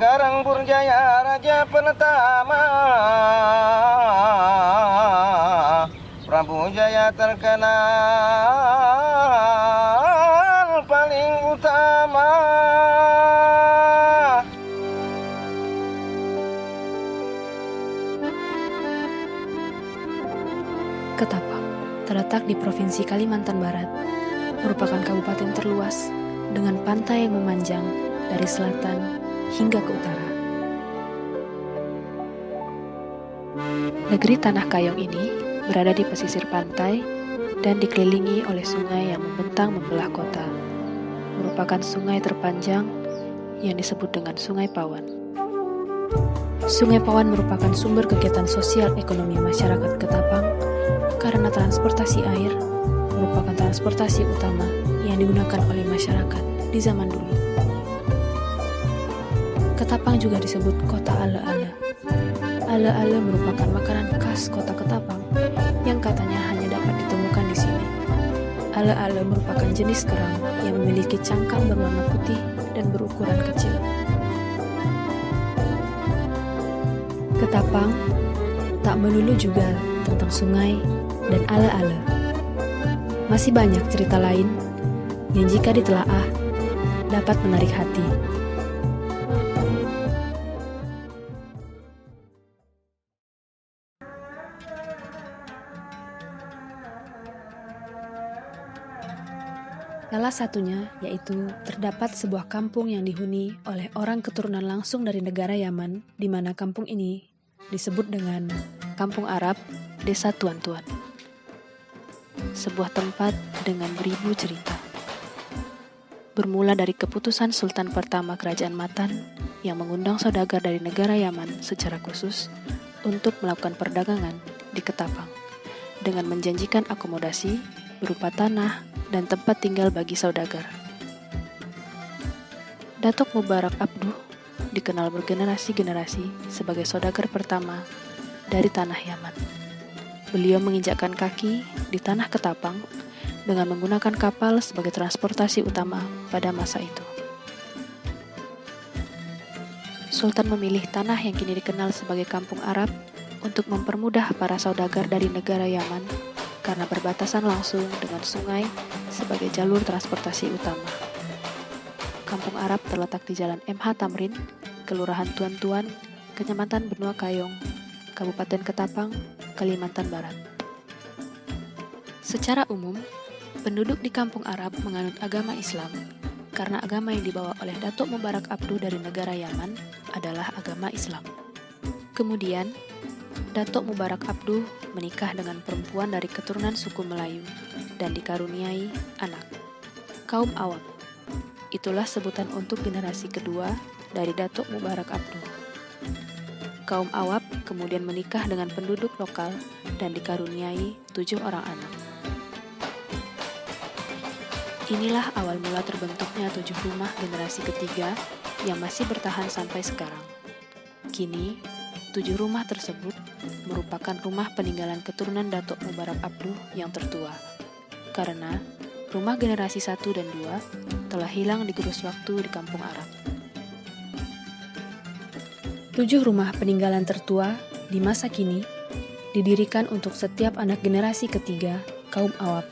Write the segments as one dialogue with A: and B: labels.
A: Karangburjaya Raja Pertama, Prabu Jaya terkenal paling utama.
B: Ketapang terletak di Provinsi Kalimantan Barat, merupakan kabupaten terluas dengan pantai yang memanjang dari selatan hingga ke utara. Negeri Tanah Kayong ini berada di pesisir pantai dan dikelilingi oleh sungai yang membentang membelah kota. Merupakan sungai terpanjang yang disebut dengan Sungai Pawan. Sungai Pawan merupakan sumber kegiatan sosial ekonomi masyarakat Ketapang karena transportasi air merupakan transportasi utama yang digunakan oleh masyarakat di zaman dulu. Ketapang juga disebut kota ala-ala. Ala-ala merupakan makanan khas kota Ketapang yang katanya hanya dapat ditemukan di sini. Ala-ala merupakan jenis kerang yang memiliki cangkang berwarna putih dan berukuran kecil. Ketapang tak melulu juga tentang sungai dan ala-ala. Masih banyak cerita lain yang jika ditelaah dapat menarik hati. Salah satunya yaitu terdapat sebuah kampung yang dihuni oleh orang keturunan langsung dari negara Yaman, di mana kampung ini disebut dengan Kampung Arab, Desa Tuan-Tuan. Sebuah tempat dengan beribu cerita. Bermula dari keputusan Sultan pertama Kerajaan Matan yang mengundang saudagar dari negara Yaman secara khusus untuk melakukan perdagangan di Ketapang dengan menjanjikan akomodasi berupa tanah dan tempat tinggal bagi saudagar. Datuk Mubarak Abduh dikenal bergenerasi-generasi sebagai saudagar pertama dari tanah Yaman. Beliau menginjakkan kaki di tanah Ketapang dengan menggunakan kapal sebagai transportasi utama pada masa itu. Sultan memilih tanah yang kini dikenal sebagai Kampung Arab untuk mempermudah para saudagar dari negara Yaman karena berbatasan langsung dengan sungai sebagai jalur transportasi utama. Kampung Arab terletak di Jalan MH Tamrin, Kelurahan Tuan-Tuan, Kecamatan Benua Kayong, Kabupaten Ketapang, Kalimantan Barat. Secara umum, penduduk di Kampung Arab menganut agama Islam karena agama yang dibawa oleh Datuk Mubarak Abduh dari negara Yaman adalah agama Islam. Kemudian, Datuk Mubarak Abduh menikah dengan perempuan dari keturunan suku Melayu dan dikaruniai anak, kaum Awam. Itulah sebutan untuk generasi kedua dari Datuk Mubarak Abduh. Kaum Awam kemudian menikah dengan penduduk lokal dan dikaruniai 7 orang anak. Inilah awal mula terbentuknya 7 rumah generasi ketiga yang masih bertahan sampai sekarang. Kini, 7 rumah tersebut merupakan rumah peninggalan keturunan Datuk Mubarak Abduh yang tertua, karena rumah generasi 1 dan 2 telah hilang digerus waktu di Kampung Arab. 7 rumah peninggalan tertua di masa kini didirikan untuk setiap anak generasi ketiga kaum Awam.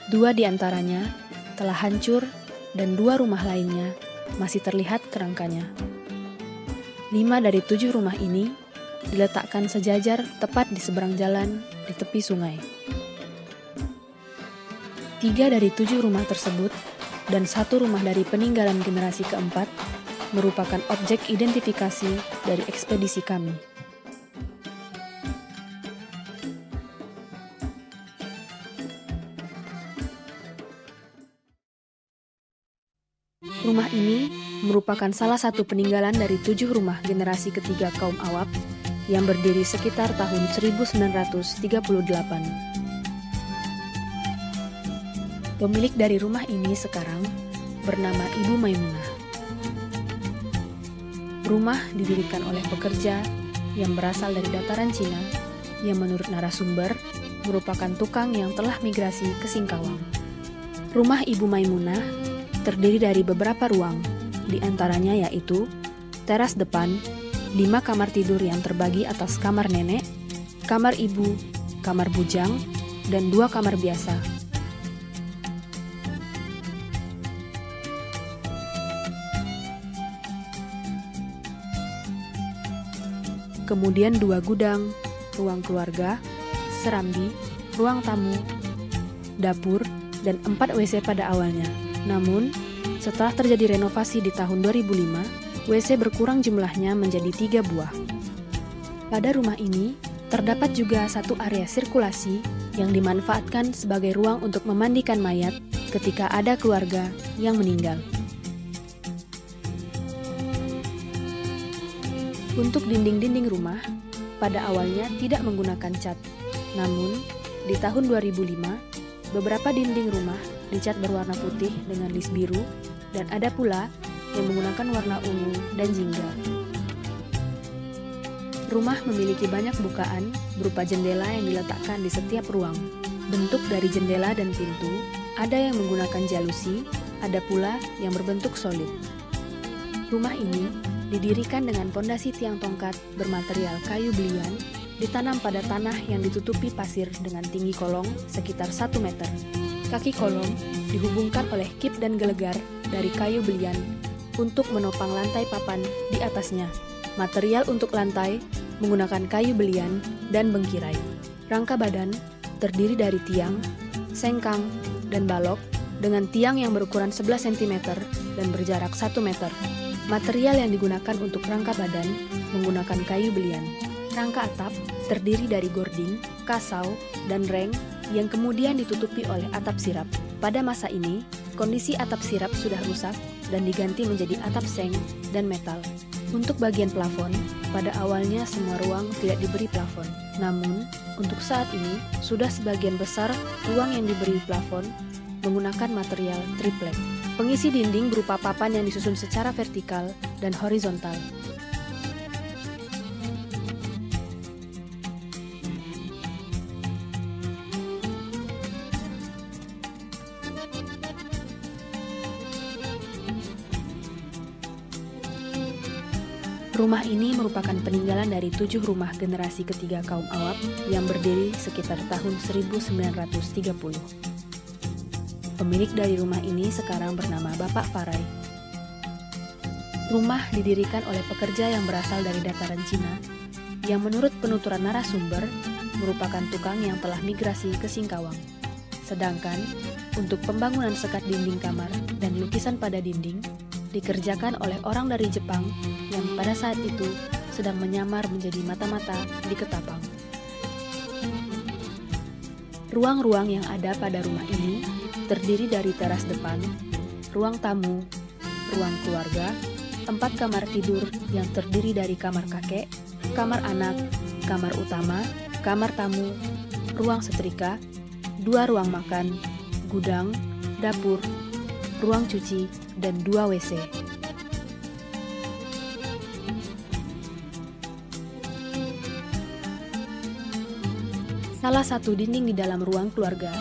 B: 2 di antaranya telah hancur dan 2 rumah lainnya masih terlihat kerangkanya. 5 dari 7 rumah ini diletakkan sejajar tepat di seberang jalan di tepi sungai. 3 dari 7 rumah tersebut dan 1 rumah dari peninggalan generasi keempat merupakan objek identifikasi dari ekspedisi kami. Rumah ini merupakan salah satu peninggalan dari 7 rumah generasi ketiga kaum Awam yang berdiri sekitar tahun 1938. Pemilik dari rumah ini sekarang bernama Ibu Maimunah. Rumah didirikan oleh pekerja yang berasal dari dataran Cina yang menurut narasumber merupakan tukang yang telah migrasi ke Singkawang. Rumah Ibu Maimunah terdiri dari beberapa ruang, di antaranya yaitu teras depan, 5 kamar tidur yang terbagi atas kamar nenek, kamar ibu, kamar bujang, dan 2 kamar biasa. Kemudian 2 gudang, ruang keluarga, serambi, ruang tamu, dapur, dan 4 WC pada awalnya. Namun, setelah terjadi renovasi di tahun 2005, WC berkurang jumlahnya menjadi 3 buah. Pada rumah ini, terdapat juga satu area sirkulasi yang dimanfaatkan sebagai ruang untuk memandikan mayat ketika ada keluarga yang meninggal. Untuk dinding-dinding rumah, pada awalnya tidak menggunakan cat. Namun, di tahun 2005, beberapa dinding rumah dicat berwarna putih dengan list biru, dan ada pula yang menggunakan warna ungu dan jingga. Rumah memiliki banyak bukaan berupa jendela yang diletakkan di setiap ruang. Bentuk dari jendela dan pintu, ada yang menggunakan jalusi, ada pula yang berbentuk solid. Rumah ini didirikan dengan pondasi tiang tongkat bermaterial kayu belian, ditanam pada tanah yang ditutupi pasir dengan tinggi kolong sekitar 1 meter. Kaki kolong dihubungkan oleh kip dan gelegar dari kayu belian untuk menopang lantai papan di atasnya. Material untuk lantai menggunakan kayu belian dan bengkirai. Rangka badan terdiri dari tiang, sengkang, dan balok dengan tiang yang berukuran 11 cm dan berjarak 1 meter. Material yang digunakan untuk rangka badan menggunakan kayu belian. Rangka atap terdiri dari gording, kasau, dan reng yang kemudian ditutupi oleh atap sirap. Pada masa ini, kondisi atap sirap sudah rusak dan diganti menjadi atap seng dan metal. Untuk bagian plafon, pada awalnya semua ruang tidak diberi plafon. Namun, untuk saat ini, sudah sebagian besar ruang yang diberi plafon menggunakan material triplek. Pengisi dinding berupa papan yang disusun secara vertikal dan horizontal. Rumah ini merupakan peninggalan dari 7 rumah generasi ketiga kaum Awab yang berdiri sekitar tahun 1930. Pemilik dari rumah ini sekarang bernama Bapak Farai. Rumah didirikan oleh pekerja yang berasal dari dataran Cina, yang menurut penuturan narasumber merupakan tukang yang telah migrasi ke Singkawang. Sedangkan untuk pembangunan sekat dinding kamar dan lukisan pada dinding dikerjakan oleh orang dari Jepang yang pada saat itu sedang menyamar menjadi mata-mata di Ketapang. Ruang-ruang yang ada pada rumah ini terdiri dari teras depan, ruang tamu, ruang keluarga, 4 kamar tidur yang terdiri dari kamar kakek, kamar anak, kamar utama, kamar tamu, ruang setrika, 2 ruang makan, gudang, dapur, ruang cuci, dan 2 WC. Salah satu dinding di dalam ruang keluarga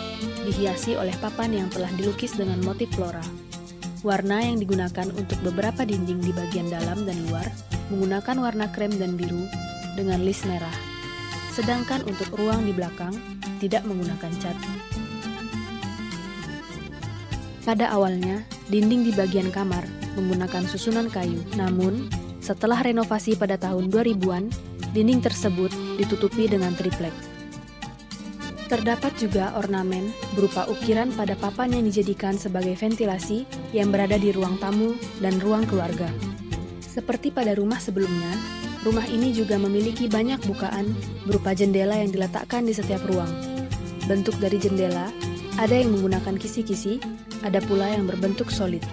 B: dihiasi oleh papan yang telah dilukis dengan motif flora. Warna yang digunakan untuk beberapa dinding di bagian dalam dan luar menggunakan warna krem dan biru dengan list merah. Sedangkan untuk ruang di belakang tidak menggunakan cat. Pada awalnya, dinding di bagian kamar menggunakan susunan kayu. Namun, setelah renovasi pada tahun 2000-an, dinding tersebut ditutupi dengan triplek. Terdapat juga ornamen berupa ukiran pada papan yang dijadikan sebagai ventilasi yang berada di ruang tamu dan ruang keluarga. Seperti pada rumah sebelumnya, rumah ini juga memiliki banyak bukaan berupa jendela yang diletakkan di setiap ruang. Bentuk dari jendela ada yang menggunakan kisi-kisi, ada pula yang berbentuk solid.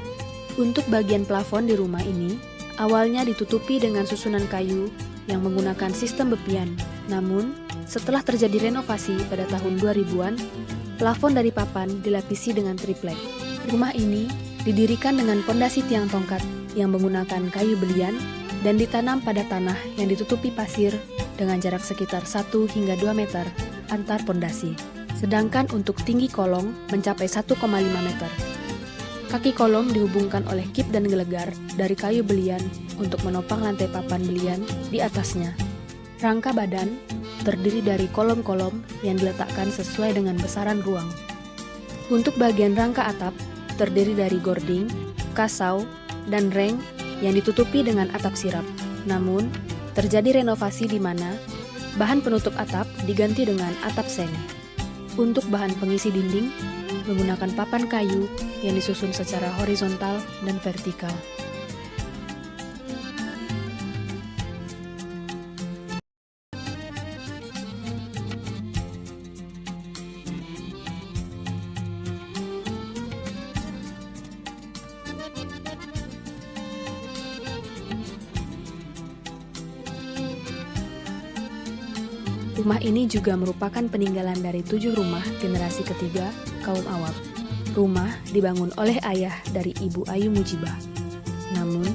B: Untuk bagian plafon di rumah ini, awalnya ditutupi dengan susunan kayu yang menggunakan sistem bepian. Namun, setelah terjadi renovasi pada tahun 2000-an, plafon dari papan dilapisi dengan triplek. Rumah ini didirikan dengan pondasi tiang tongkat yang menggunakan kayu belian dan ditanam pada tanah yang ditutupi pasir dengan jarak sekitar 1 hingga 2 meter antar pondasi. Sedangkan untuk tinggi kolong mencapai 1,5 meter. Kaki kolom dihubungkan oleh kip dan gelegar dari kayu belian untuk menopang lantai papan belian di atasnya. Rangka badan terdiri dari kolom-kolom yang diletakkan sesuai dengan besaran ruang. Untuk bagian rangka atap terdiri dari gording, kasau, dan reng yang ditutupi dengan atap sirap. Namun, terjadi renovasi di mana bahan penutup atap diganti dengan atap seng. Untuk bahan pengisi dinding, menggunakan papan kayu yang disusun secara horizontal dan vertikal. Rumah ini juga merupakan peninggalan dari 7 rumah generasi ketiga kaum Awab. Rumah dibangun oleh ayah dari Ibu Ayu Mujibah. Namun,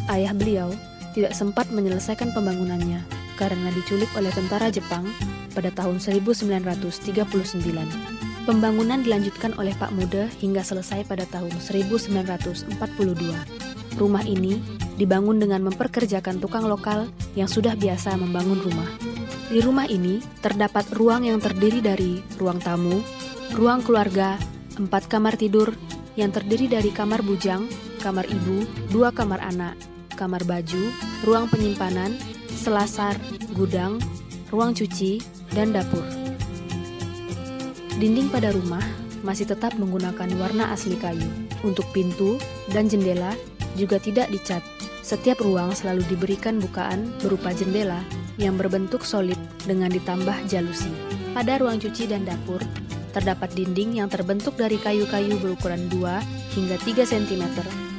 B: ayah beliau tidak sempat menyelesaikan pembangunannya karena diculik oleh tentara Jepang pada tahun 1939. Pembangunan dilanjutkan oleh Pak Muda hingga selesai pada tahun 1942. Rumah ini dibangun dengan memperkerjakan tukang lokal yang sudah biasa membangun rumah. Di rumah ini terdapat ruang yang terdiri dari ruang tamu, ruang keluarga, 4 kamar tidur yang terdiri dari kamar bujang, kamar ibu, 2 kamar anak, kamar baju, ruang penyimpanan, selasar, gudang, ruang cuci, dan dapur. Dinding pada rumah masih tetap menggunakan warna asli kayu. Untuk pintu dan jendela juga tidak dicat. Setiap ruang selalu diberikan bukaan berupa jendela yang berbentuk solid dengan ditambah jalusi. Pada ruang cuci dan dapur, terdapat dinding yang terbentuk dari kayu-kayu berukuran 2 hingga 3 cm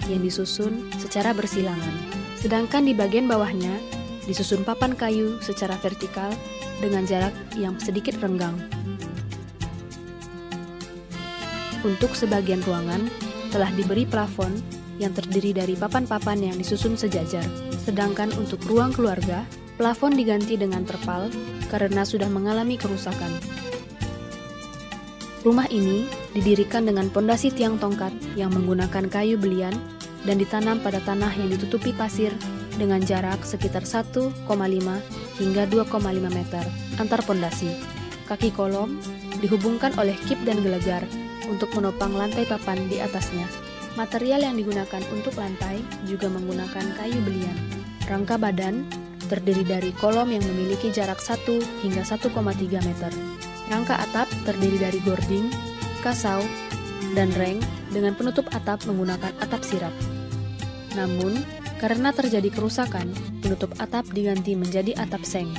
B: yang disusun secara bersilangan. Sedangkan di bagian bawahnya disusun papan kayu secara vertikal dengan jarak yang sedikit renggang. Untuk sebagian ruangan telah diberi plafon yang terdiri dari papan-papan yang disusun sejajar. Sedangkan untuk ruang keluarga, plafon diganti dengan terpal karena sudah mengalami kerusakan. Rumah ini didirikan dengan pondasi tiang tongkat yang menggunakan kayu belian dan ditanam pada tanah yang ditutupi pasir dengan jarak sekitar 1,5 hingga 2,5 meter antar pondasi. Kaki kolom dihubungkan oleh kip dan gelegar untuk menopang lantai papan di atasnya. Material yang digunakan untuk lantai juga menggunakan kayu belian. Rangka badan terdiri dari kolom yang memiliki jarak 1 hingga 1,3 meter. Rangka atap terdiri dari gording, kasau, dan reng dengan penutup atap menggunakan atap sirap. Namun, karena terjadi kerusakan, penutup atap diganti menjadi atap seng.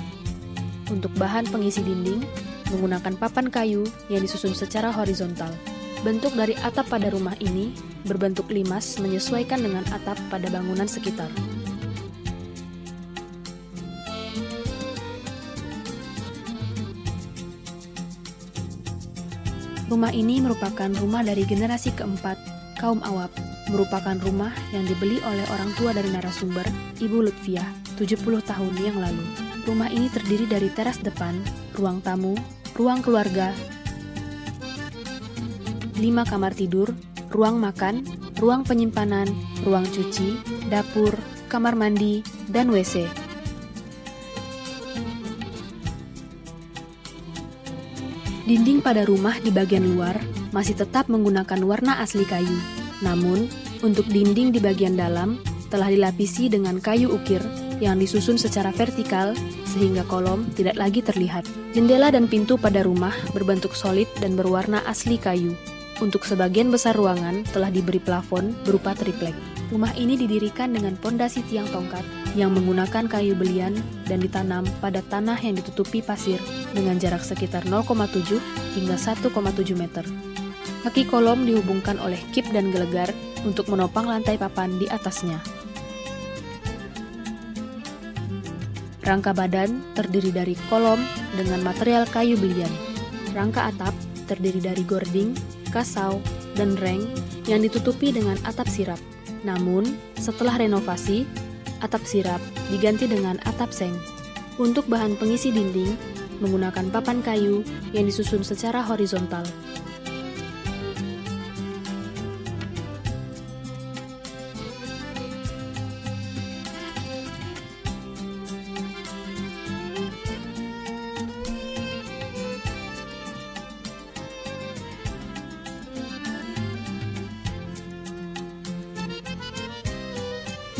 B: Untuk bahan pengisi dinding, menggunakan papan kayu yang disusun secara horizontal. Bentuk dari atap pada rumah ini berbentuk limas menyesuaikan dengan atap pada bangunan sekitar. Rumah ini merupakan rumah dari generasi keempat kaum Awab, merupakan rumah yang dibeli oleh orang tua dari narasumber, Ibu Lutfiah, 70 tahun yang lalu. Rumah ini terdiri dari teras depan, ruang tamu, ruang keluarga, 5 kamar tidur, ruang makan, ruang penyimpanan, ruang cuci, dapur, kamar mandi, dan WC. Dinding pada rumah di bagian luar masih tetap menggunakan warna asli kayu. Namun, untuk dinding di bagian dalam telah dilapisi dengan kayu ukir yang disusun secara vertikal sehingga kolom tidak lagi terlihat. Jendela dan pintu pada rumah berbentuk solid dan berwarna asli kayu. Untuk sebagian besar ruangan telah diberi plafon berupa triplek. Rumah ini didirikan dengan pondasi tiang tongkat yang menggunakan kayu belian dan ditanam pada tanah yang ditutupi pasir dengan jarak sekitar 0,7 hingga 1,7 meter. Kaki kolom dihubungkan oleh kip dan gelegar untuk menopang lantai papan di atasnya. Rangka badan terdiri dari kolom dengan material kayu belian. Rangka atap terdiri dari gording, kasau, dan reng yang ditutupi dengan atap sirap. Namun, setelah renovasi, atap sirap diganti dengan atap seng. Untuk bahan pengisi dinding, menggunakan papan kayu yang disusun secara horizontal.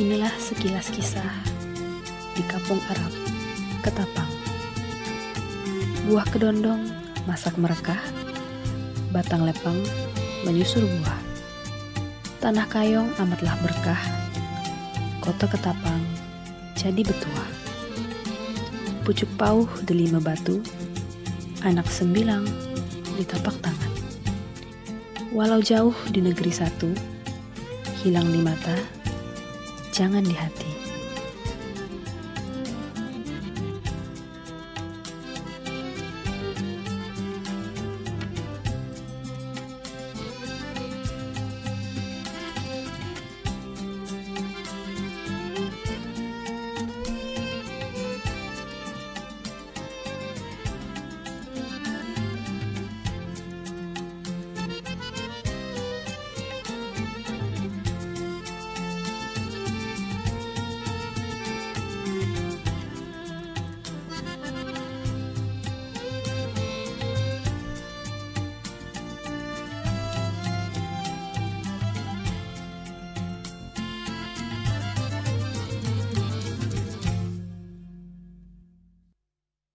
B: Inilah sekilas kisah di kampung Arab, Ketapang. Buah kedondong masak merekah, batang lepang menyusur buah. Tanah kayong amatlah berkah, kota Ketapang jadi betua. Pucuk pauh delima batu, anak sembilang di tapak tangan. Walau jauh di negeri satu, hilang di mata, jangan di hati.